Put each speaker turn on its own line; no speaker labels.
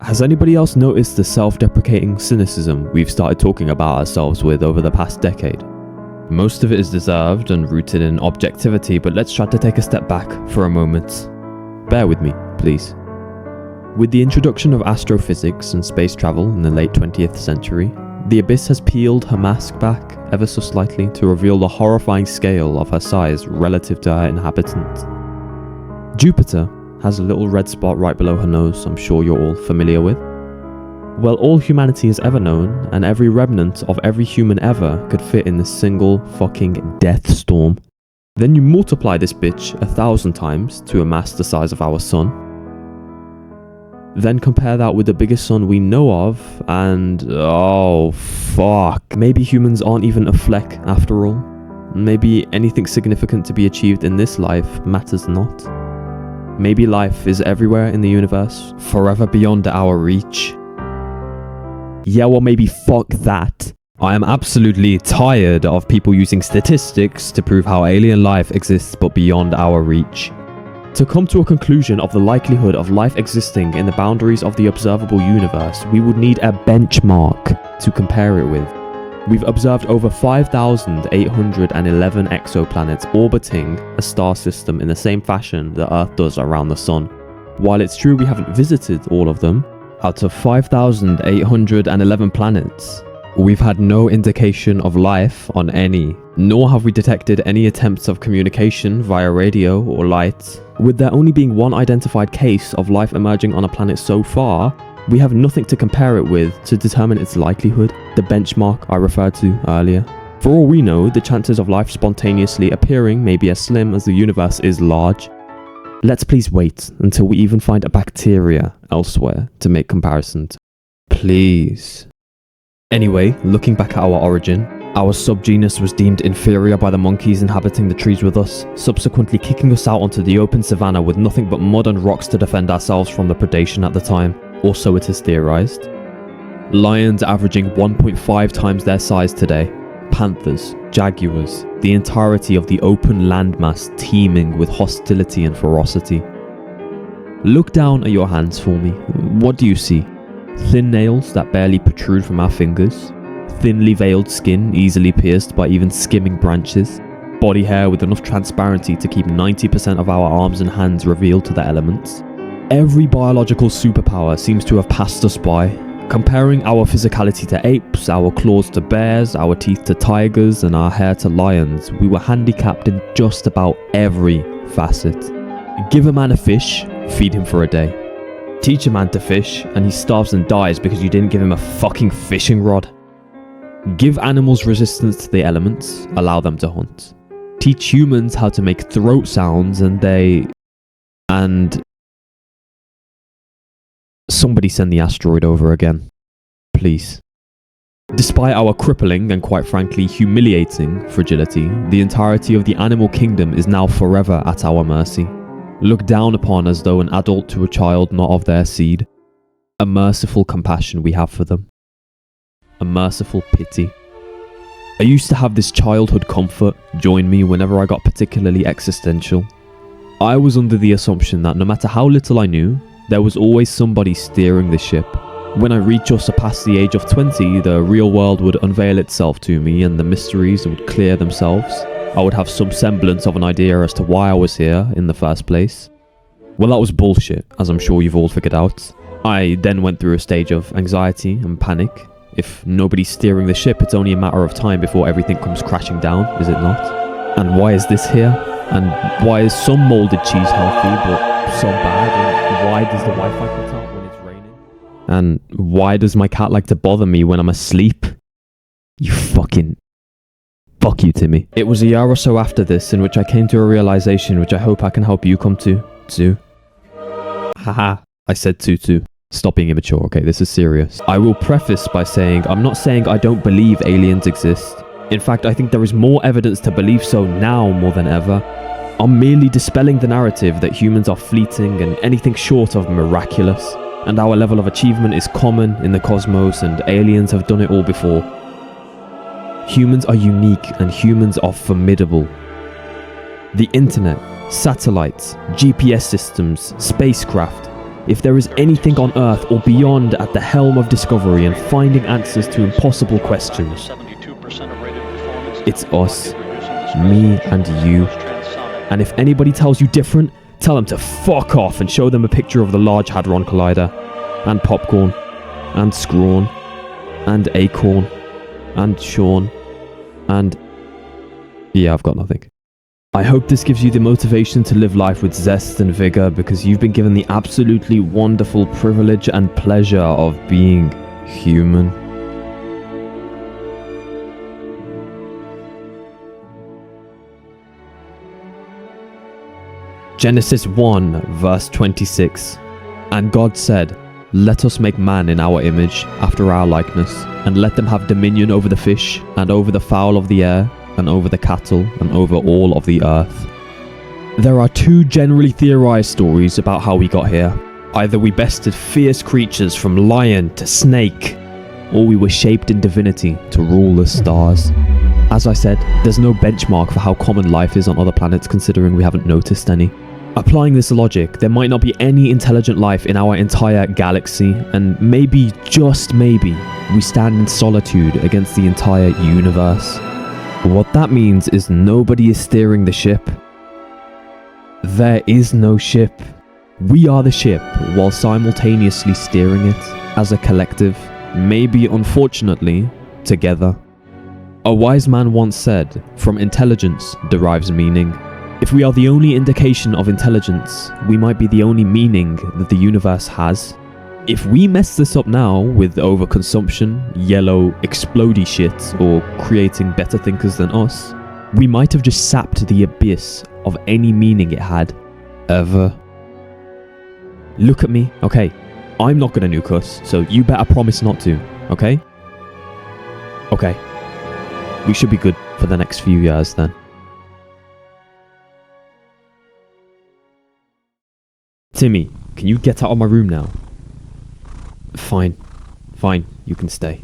Has anybody else noticed the self-deprecating cynicism we've started talking about ourselves with over the past decade? Most of it is deserved and rooted in objectivity, but let's try to take a step back for a moment. Bear with me, please. With the introduction of astrophysics and space travel in the late 20th century, the Abyss has peeled her mask back ever so slightly to reveal the horrifying scale of her size relative to her inhabitants. Jupiter has a little red spot right below her nose I'm sure you're all familiar with. Well, all humanity has ever known, and every remnant of every human ever could fit in this single fucking death storm. Then you multiply this bitch 1,000 times to a mass the size of our sun. Then compare that with the biggest sun we know of, and oh fuck, maybe humans aren't even a fleck after all. Maybe anything significant to be achieved in this life matters not. Maybe life is everywhere in the universe, forever beyond our reach. Yeah, well maybe fuck that. I am absolutely tired of people using statistics to prove how alien life exists but beyond our reach. To come to a conclusion of the likelihood of life existing in the boundaries of the observable universe, we would need a benchmark to compare it with. We've observed over 5,811 exoplanets orbiting a star system in the same fashion that Earth does around the sun. While it's true we haven't visited all of them, out of 5,811 planets, we've had no indication of life on any, nor have we detected any attempts of communication via radio or light. With there only being one identified case of life emerging on a planet so far, we have nothing to compare it with to determine its likelihood, the benchmark I referred to earlier. For all we know, the chances of life spontaneously appearing may be as slim as the universe is large. Let's please wait until we even find a bacteria elsewhere to make comparisons. Please. Anyway, looking back at our origin, our subgenus was deemed inferior by the monkeys inhabiting the trees with us, subsequently kicking us out onto the open savanna with nothing but mud and rocks to defend ourselves from the predation at the time, or so it is theorized. Lions averaging 1.5 times their size today, panthers, jaguars, the entirety of the open landmass teeming with hostility and ferocity. Look down at your hands for me. What do you see? Thin nails that barely protrude from our fingers, thinly veiled skin easily pierced by even skimming branches, body hair with enough transparency to keep 90% of our arms and hands revealed to the elements. Every biological superpower seems to have passed us by. Comparing our physicality to apes, our claws to bears, our teeth to tigers, and our hair to lions, we were handicapped in just about every facet. Give a man a fish, feed him for a day. Teach a man to fish, and he starves and dies because you didn't give him a fucking fishing rod. Give animals resistance to the elements, allow them to hunt. Teach humans how to make throat sounds, and somebody send the asteroid over again. Please. Despite our crippling and quite frankly humiliating fragility, the entirety of the animal kingdom is now forever at our mercy. Looked down upon as though an adult to a child not of their seed. A merciful compassion we have for them. A merciful pity. I used to have this childhood comfort join me whenever I got particularly existential. I was under the assumption that no matter how little I knew, there was always somebody steering the ship. When I reach or surpass the age of 20, the real world would unveil itself to me and the mysteries would clear themselves. I would have some semblance of an idea as to why I was here in the first place. Well, that was bullshit, as I'm sure you've all figured out. I then went through a stage of anxiety and panic. If nobody's steering the ship, it's only a matter of time before everything comes crashing down, is it not? And why is this here? And why is some moulded cheese healthy, but some bad? And why does the Wi-Fi cut out when it's raining? And why does my cat like to bother me when I'm asleep? You fucking... Fuck you, Timmy. It was a year or so after this in which I came to a realization which I hope I can help you come to, too. Haha, I said too. Stop being immature, okay? This is serious. I will preface by saying I'm not saying I don't believe aliens exist. In fact, I think there is more evidence to believe so now more than ever. I'm merely dispelling the narrative that humans are fleeting and anything short of miraculous, and our level of achievement is common in the cosmos and aliens have done it all before. Humans are unique and humans are formidable. The internet, satellites, GPS systems, spacecraft, If there is anything on Earth or beyond at the helm of discovery and finding answers to impossible questions, it's us, me and you. And if anybody tells you different, tell them to fuck off and show them a picture of the Large Hadron Collider, and popcorn, and sxrawn, and acorn, and Sean, and... yeah, I've got nothing. I hope this gives you the motivation to live life with zest and vigor, because you've been given the absolutely wonderful privilege and pleasure of being human. Genesis 1 verse 26. And God said, "Let us make man in our image, after our likeness, and let them have dominion over the fish, and over the fowl of the air, and over the cattle, and over all of the earth." There are two generally theorized stories about how we got here. Either we bested fierce creatures from lion to snake, or we were shaped in divinity to rule the stars. As I said, there's no benchmark for how common life is on other planets, considering we haven't noticed any. Applying this logic, there might not be any intelligent life in our entire galaxy, and maybe, just maybe, we stand in solitude against the entire universe. What that means is nobody is steering the ship. There is no ship. We are the ship, while simultaneously steering it, as a collective, maybe unfortunately, together. A wise man once said, "From intelligence derives meaning." If we are the only indication of intelligence, we might be the only meaning that the universe has. If we mess this up now with overconsumption, yellow, explodey shit, or creating better thinkers than us, we might have just sapped the abyss of any meaning it had, ever. Look at me, okay? I'm not gonna nuke us, so you better promise not to, okay? Okay. We should be good for the next few years then. Timmy, can you get out of my room now? Fine. Fine, you can stay.